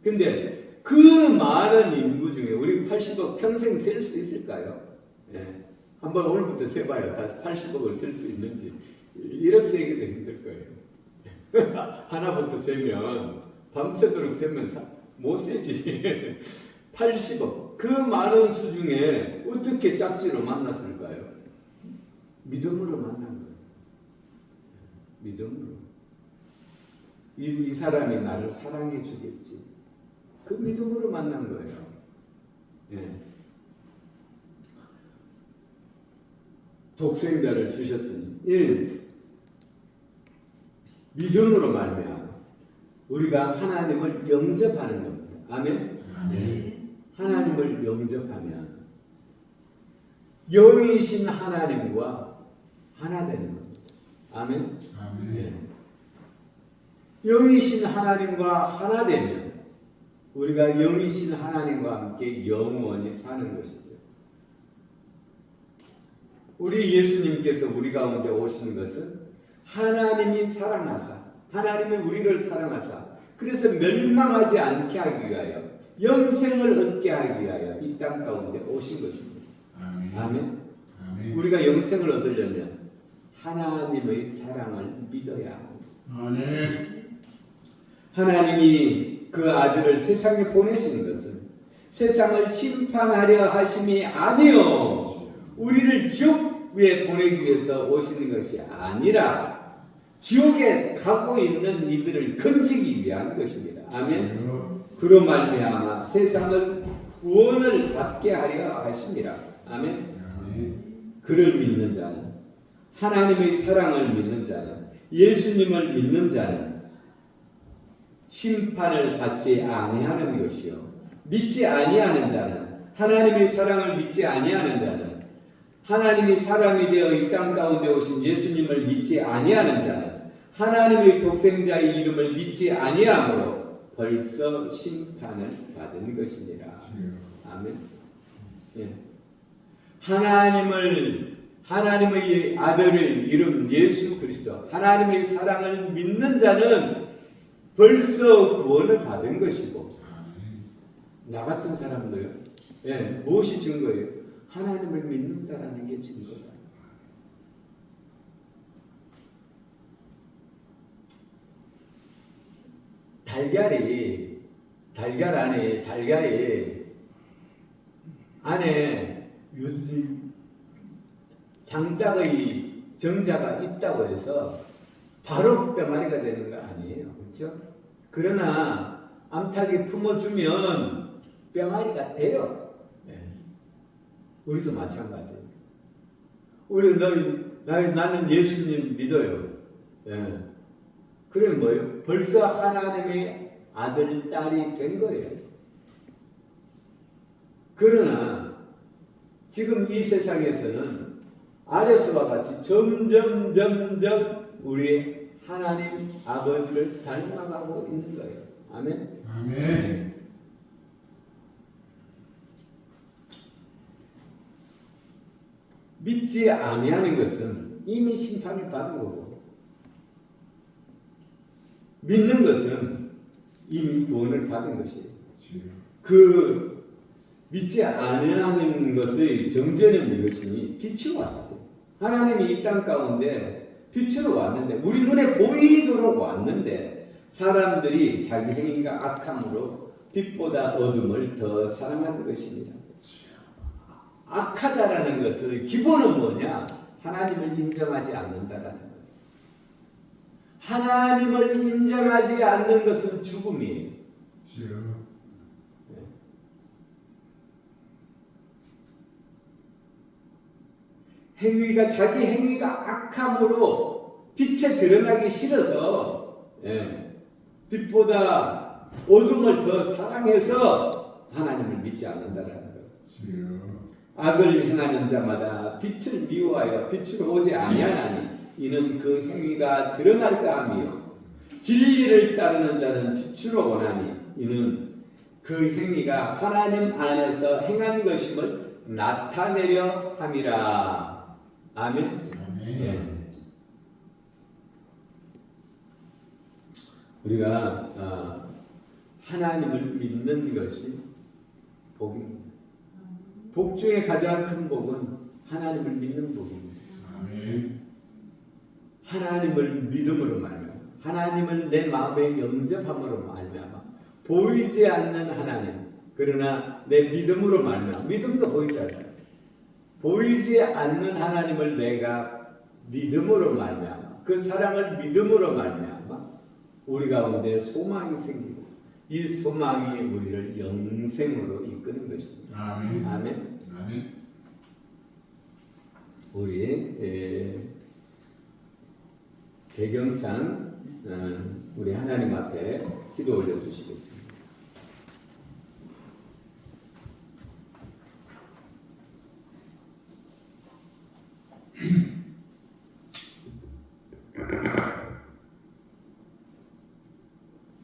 근데 그 많은 인구 중에 우리 80억 평생 셀 수 있을까요? 네. 한번 오늘부터 세봐요. 다시 80억을 셀 수 있는지. 1억 세기도 힘들 거예요. 하나부터 세면 밤새도록 세면 못 세지. 80억. 그 많은 수 중에 어떻게 짝지로 만났을까요? 믿음으로 만난 거예요. 믿음으로. 이 사람이 나를 사랑해 주겠지. 그 믿음으로 만난 거예요. 예. 독생자를 주셨으니 1. 믿음으로 말미암아 우리가 하나님을 영접하는 겁니다. 아멘. 네. 하나님을 영접하면 영이신 하나님과 하나 되는 겁니다. 아멘. 네. 영이신 하나님과 하나 되면 우리가 영이신 하나님과 함께 영원히 사는 것이죠. 우리 예수님께서 우리 가운데 오시는 것은 하나님이 사랑하사, 하나님이 우리를 사랑하사, 그래서 멸망하지 않게 하기 위하여, 영생을 얻게 하기 위하여 이 땅 가운데 오신 것입니다. 아멘. 아멘. 우리가 영생을 얻으려면 하나님의 사랑을 믿어야 합니다. 아멘. 하나님이 그 아들을 세상에 보내신 것은 세상을 심판하려 하심이 아니요 우리를 지옥에 보내기 위해서 오시는 것이 아니라 지옥에 가고 있는 이들을 건지기 위한 것입니다. 아멘. 그로 말미암아 세상을 구원을 받게 하려 하십니다. 아멘. 그를 믿는 자는, 하나님의 사랑을 믿는 자는, 예수님을 믿는 자는 심판을 받지 아니하는 것이요 믿지 아니하는 자는, 하나님의 사랑을 믿지 아니하는 자는, 하나님이 사랑이 되어 이 땅 가운데 오신 예수님을 믿지 아니하는 자는 하나님의 독생자의 이름을 믿지 아니하므로 벌써 심판을 받은 것입니다. 아멘. 예. 하나님의 아들의 이름 예수 그리스도, 하나님의 사랑을 믿는 자는 벌써 구원을 받은 것이고, 나 같은 사람들, 예, 무엇이 증거예요? 하나님을 믿는다라는 게 증거다. 달걀 안에 요즘 장닭의 정자가 있다고 해서 바로 병아리가 되는 거 아니에요. 그렇죠? 그러나 암탉이 품어주면 병아리가 돼요. 네. 우리도 마찬가지예요. 나는 예수님 믿어요. 예. 그래 뭐예요? 벌써 하나님의 아들, 딸이 된 거예요. 그러나 지금 이 세상에서는 아레스와 같이 점점 우리 하나님 아버지를 닮아가고 있는 거예요. 아멘. 아멘. 믿지 아니하는 것은 이미 심판을 받은 거고, 믿는 것은 이미 구원을 받은 것이에요. 그 믿지 아니하는 것의 정전은 무엇이니? 빛이 왔고, 하나님이 이 땅 가운데 빛으로 왔는데, 우리 눈에 보이도록 왔는데, 사람들이 자기 행위가 악함으로 빛보다 어둠을 더 사랑하는 것입니다. 악하다라는 것의 기본은 뭐냐? 하나님을 인정하지 않는다라는 거예요. 하나님을 인정하지 않는 것은 죽음이에요. 행위가 자기 행위가 악함으로 빛에 드러나기 싫어서 빛보다 어둠을 더 사랑해서 하나님을 믿지 않는다라는 거예요. 악을 행하는 자마다 빛을 미워하여 빛으로 오지 아니하나니 이는 그 행위가 드러날까 하며 진리를 따르는 자는 빛으로 오나니 이는 그 행위가 하나님 안에서 행한 것임을 나타내려 함이라. 아멘. 네. 우리가 하나님을 믿는 것이 복입니다. 복 중에 가장 큰 복은 하나님을 믿는 복입니다. 아멘. 하나님을 믿음으로 말미암아, 하나님을 내 마음에 영접함으로 말미암아, 보이지 않는 하나님, 그러나 내 믿음으로 말미암아, 믿음도 보이지 않아요. 보이지 않는 하나님을 내가 믿음으로 말미암아, 그 사랑을 믿음으로 말미암아 우리 가운데 소망이 생기고, 이 소망이 우리를 영생으로 이끄는 것입니다. 아멘. 아멘. 아멘. 우리 배경창 우리 하나님 앞에 기도 올려 주시겠습니다.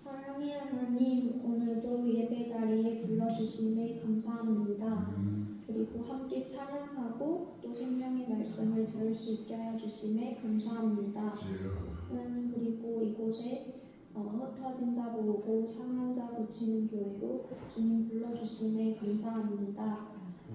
사랑의 하나님, 오늘도 예배 자리에 불러주심에 감사합니다. 그리고 함께 찬양하고 또 생명의 말씀을 들을 수 있게 하여 주심에 감사합니다. 하나님, 그리고 이곳에 흩어진 자 모으고 상한 자 고치는 교회로 주님 불러주심에 감사합니다.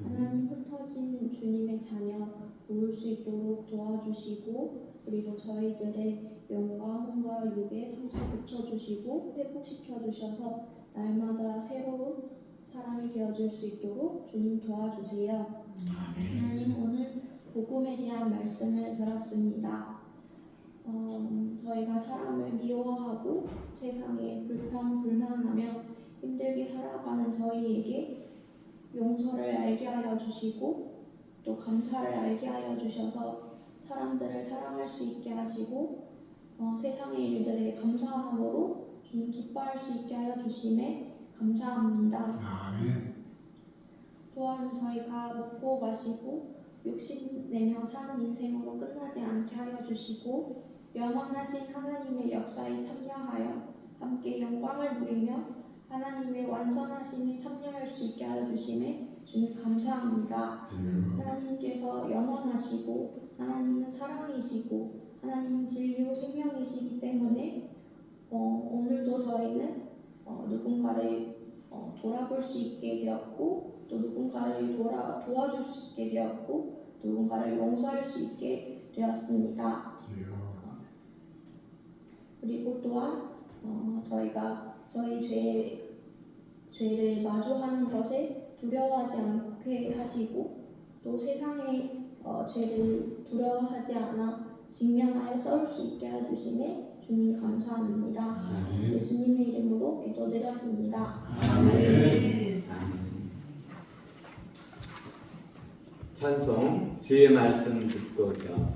하나님, 흩어진 주님의 자녀 모을 수 있도록 도와주시고, 그리고 저희들의 영과 혼과 육에 상처 고쳐주시고 회복시켜주셔서 날마다 새로운 사람이 되어줄 수 있도록 주님 도와주세요. 하나님, 오늘 복음에 대한 말씀을 들었습니다. 저희가 사람을 미워하고 세상에 불평불만하며 힘들게 살아가는 저희에게 용서를 알게 하여 주시고 또 감사를 알게 하여 주셔서 사람들을 사랑할 수 있게 하시고 세상의 일들에 감사함으로 주님 기뻐할 수 있게 하여 주심에 감사합니다. 아멘. 또한 저희가 먹고 마시고 욕심내며 사는 인생으로 끝나지 않게 하여 주시고 영원하신 하나님의 역사에 참여하여 함께 영광을 누리며 하나님의 완전하심에 참여할 수 있게 하여 주심에 주님 감사합니다. 하나님께서 영원하시고 하나님은 사랑이시고 하나님은 진리요 생명이시기 때문에 오늘도 저희는 누군가를 돌아볼 수 있게 되었고 또 누군가를 도와줄 수 있게 되었고 누군가를 용서할 수 있게 되었습니다. 그리고 또한 저희가 저희 죄를 마주하는 것에 두려워하지 않게 하시고 또 세상의 죄를 두려워하지 않아 직면하여 싸울 수 있게 해주심에 주님 감사합니다. 예수님의 이름으로 기도드렸습니다. 아멘. 찬송 주의 말씀 듣고서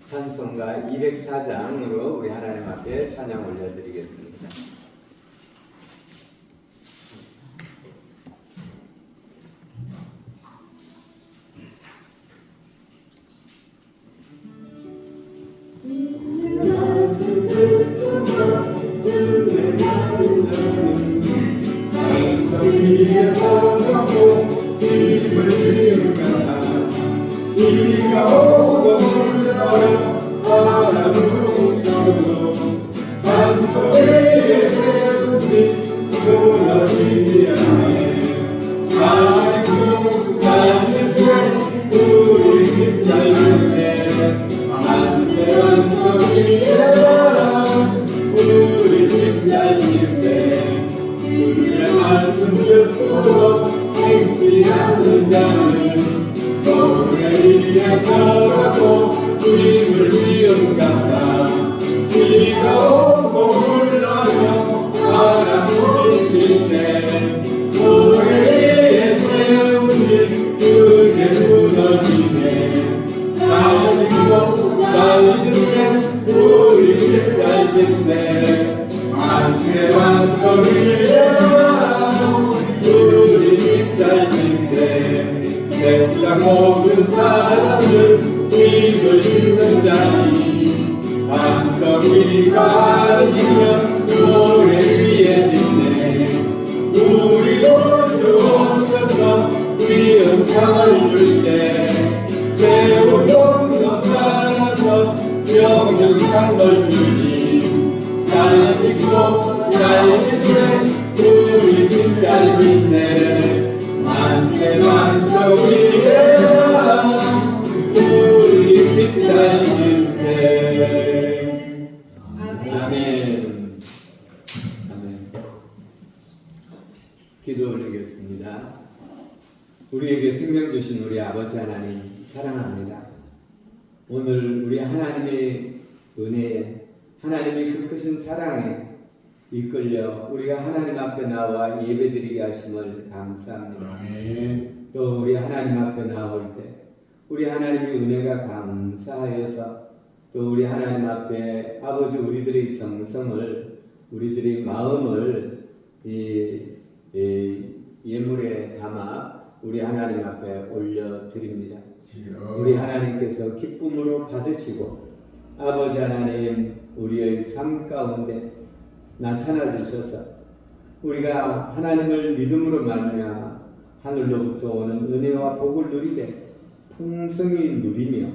찬송가 204장으로 우리 하나님 앞에 찬양 올려드리겠습니다. 말씀 듣고서 주의 말씀을 위에 걸어고 짐을 지우가 비가 오고 물러요 바람으로 쳐도 반석 위에 세우지 무너지지 않네 아직도 잘지세 우리 집 잘지세 만세 반석 위에 우리 집 잘지세 주의 말씀 듣고 행치 않는 자는 모래 위에 걸어도 짐을 지은간다 비가 오고 물러요 바람이 비칠 때 모래 위에 세우지 그게 무너지네 사지고 사지세 우리 집 잘지세 만세 반석 위에 우리 집 잘지세 세상 모든 사람들 집을 짓는 자니 반석 위가 아니면 모래 위에 짓네 우리도 주옵소서 지은 상을 줄때 세운 동도 따라서 영영상 걸주니 잘 짓고 잘 지세 우리 집 잘 지세 만세 반석 위에 우리 집 잘 지세 아멘. 아멘. 기도 올리겠습니다. 우리에게 생명 주신 우리 아버지 하나님 사랑합니다. 오늘 우리 하나님의 은혜에 하나님의 그 크신 사랑에 이끌려 우리가 하나님 앞에 나와 예배드리게 하심을 감사합니다. 아멘. 또 우리 하나님 앞에 나올 때 우리 하나님의 은혜가 감사하여서 또 우리 하나님 앞에 아버지 우리들의 정성을 우리들의 마음을 이 예물에 담아 우리 하나님 앞에 올려드립니다. 우리 하나님께서 기쁨으로 받으시고 아버지 하나님 우리의 삶 가운데 나타나 주셔서 우리가 하나님을 믿음으로 말미암아 하늘로부터 오는 은혜와 복을 누리되 풍성히 누리며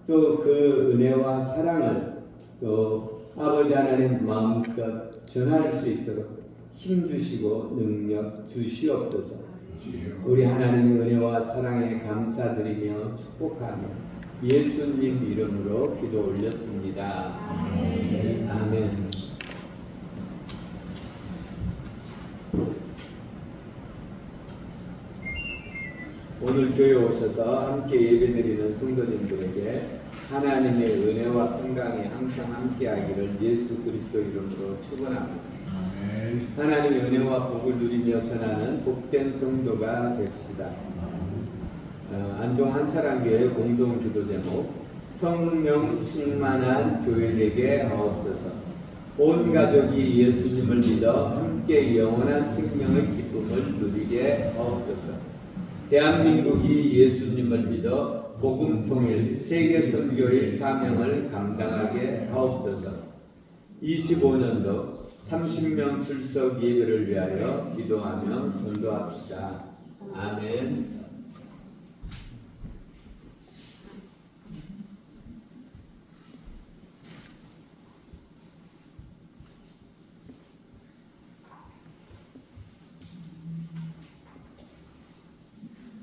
또 그 은혜와 사랑을 또 아버지 하나님 마음껏 전할 수 있도록 힘 주시고 능력 주시옵소서. 우리 하나님의 은혜와 사랑에 감사드리며 축복하며 예수님 이름으로 기도 올렸습니다. 아멘. 오늘 교회에 오셔서 함께 예배드리는 성도님들에게 하나님의 은혜와 평강이 항상 함께하기를 예수 그리스도 이름으로 축원합니다. 하나님의 은혜와 복을 누리며 전하는 복된 성도가 됩시다. 안동 한사랑교회 공동 기도 제목 성령 충만한 교회 되게 하옵소서. 온 가족이 예수님을 믿어 함께 영원한 생명의 기쁨을 누리게 하옵소서. 대한민국이 예수님을 믿어 복음 통일 세계 선교의 사명을 감당하게 하옵소서. 25년도 30명 출석 예배를 위하여 기도하며 전도합시다. 아멘.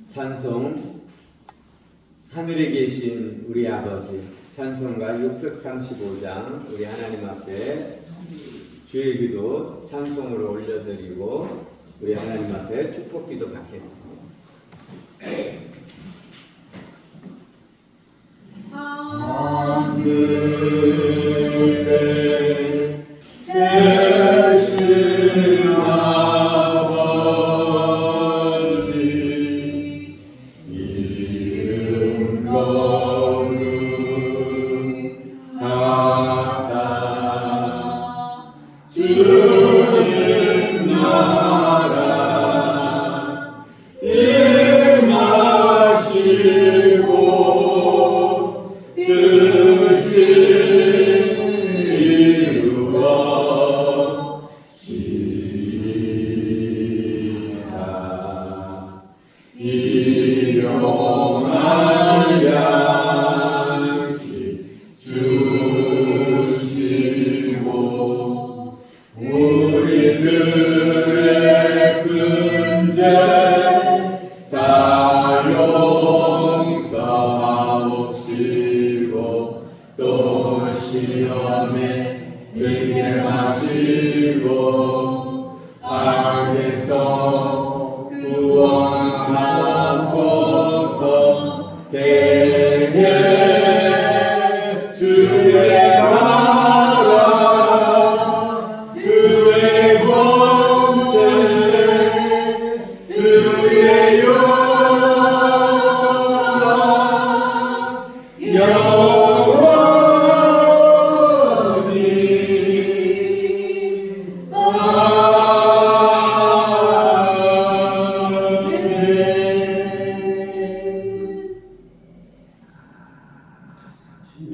찬송 하늘에 계신 우리 아버지 찬송가 635장 우리 하나님 앞에 주의 기도 찬송으로 올려드리고 우리 하나님 앞에 축복 기도 받겠습니다.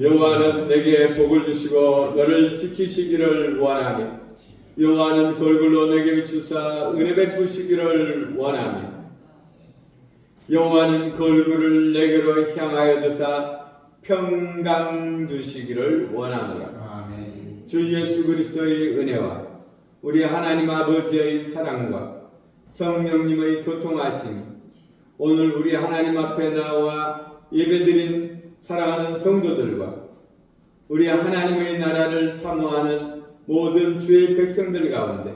여호와는 내게 복을 주시고 너를 지키시기를 원하며 여호와는 돌굴로 내게 주사 은혜 베푸시기를 원하며 여호와는 걸그를 내게로 향하여 드사 평강 주시기를 원하노라. 주 예수 그리스도의 은혜와 우리 하나님 아버지의 사랑과 성령님의 교통하심 오늘 우리 하나님 앞에 나와 예배드린 사랑하는 성도들과 우리 하나님의 나라를 사모하는 모든 주의 백성들 가운데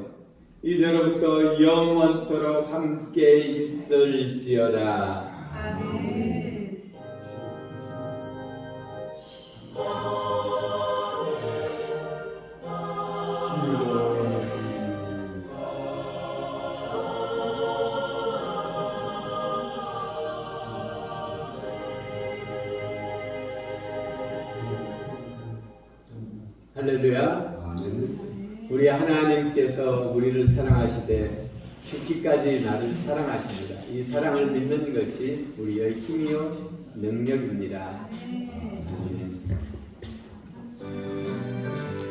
이제로부터 영원토록 함께 있을지어다. 아멘. 할렐루야. 우리 하나님께서 우리를 사랑하시되 죽기까지 나를 사랑하십니다. 이 사랑을 믿는 것이 우리의 힘이요 능력입니다.